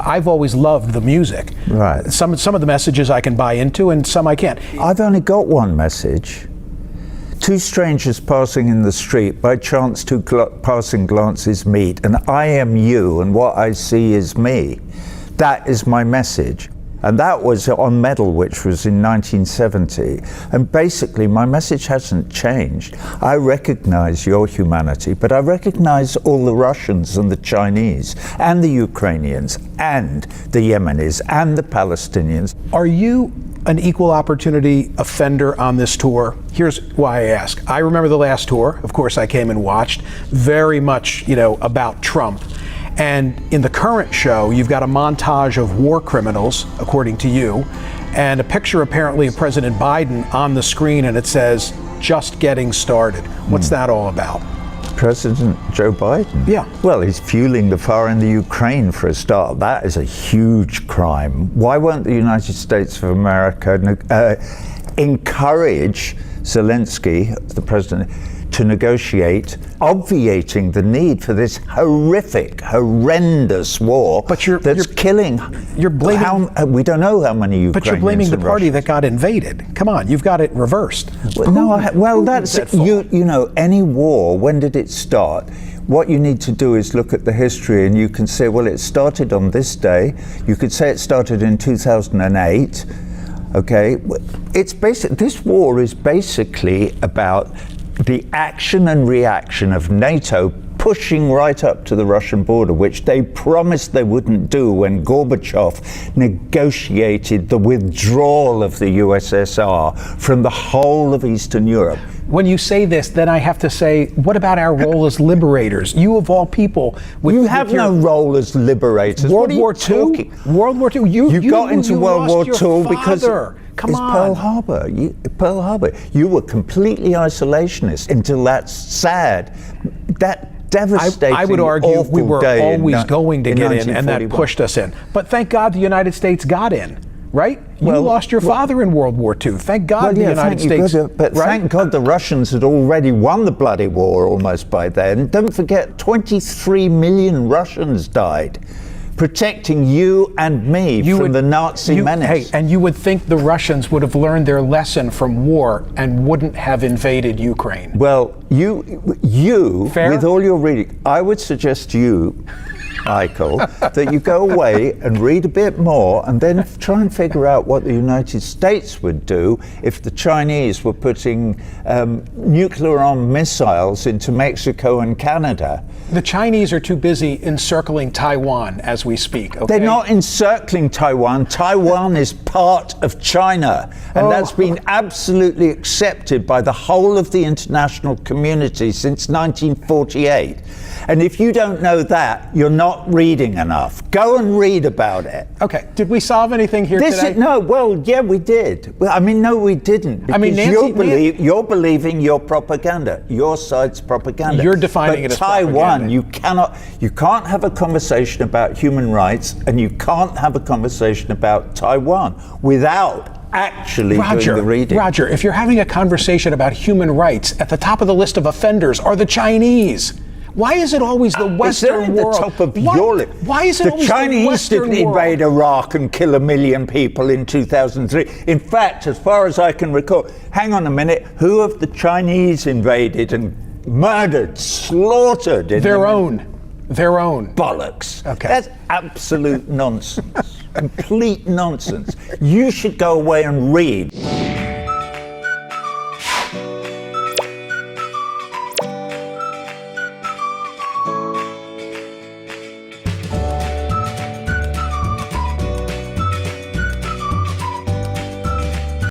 I've always loved the music. Right. Some of the messages I can buy into, and some I can't. I've only got one message. Two strangers passing in the street, by chance two passing glances meet, and I am you, and what I see is me. That is my message. And that was on Medal, which was in 1970. And basically, my message hasn't changed. I recognize your humanity, but I recognize all the Russians and the Chinese and the Ukrainians and the Yemenis and the Palestinians. Are you an equal opportunity offender on this tour? Here's why I ask. I remember the last tour. Of course, I came and watched. Very much, about Trump. And in the current show, you've got a montage of war criminals, according to you, and a picture apparently of President Biden on the screen, and it says, "Just getting started." What's that all about? President Joe Biden? Yeah. Well, he's fueling the fire in the Ukraine for a start. That is a huge crime. Why won't the United States of America encourage Zelensky, the president, to negotiate, obviating the need for this horrendous war that's killing. You're blaming. We don't know how many Ukrainians. But you're blaming the party that got invaded. Come on, you've got it reversed. That's any war. When did it start? What you need to do is look at the history, and you can say, well, it started on this day. You could say it started in 2008. Okay, this war is basically about the action and reaction of NATO pushing right up to the Russian border, which they promised they wouldn't do when Gorbachev negotiated the withdrawal of the USSR from the whole of Eastern Europe. When you say this, then I have to say, what about our role as liberators? You of all people. You have no role as liberators. World War II? World War II? You got into World War II because Come on. Pearl Harbor. Pearl Harbor. You were completely isolationist until that sad, that devastating, I would argue we were always going to get in, and that pushed us in. But thank God the United States got in, right? You lost your father in World War II. Thank God the United States. Thank God the Russians had already won the bloody war almost by then. Don't forget, 23 million Russians died, protecting you and me from the Nazi menace. Hey, and you would think the Russians would have learned their lesson from war and wouldn't have invaded Ukraine. Well, you with all your reading, I would suggest to you, Michael, that you go away and read a bit more and then try and figure out what the United States would do if the Chinese were putting nuclear-armed missiles into Mexico and Canada. The Chinese are too busy encircling Taiwan as we speak, okay? They're not encircling Taiwan. Taiwan is part of China, and that's been absolutely accepted by the whole of the international community since 1948. And if you don't know that, you're not reading enough. Go and read about it. Okay. Did we solve anything here today? Yeah, we did. Well, no, we didn't. Because you're believing your propaganda, your side's propaganda. You're defining it as Taiwan, propaganda. you can't have a conversation about human rights, and you can't have a conversation about Taiwan without actually doing the reading. Roger, if you're having a conversation about human rights, at the top of the list of offenders are the Chinese. Why is it always the Western world? At the top of your list. Why is it always the Western world? The Chinese didn't invade Iraq and kill 1 million people in 2003. In fact, as far as I can recall, hang on a minute, who have the Chinese invaded and murdered, slaughtered? Their own. Bollocks. Okay. That's absolute nonsense. Complete nonsense. You should go away and read.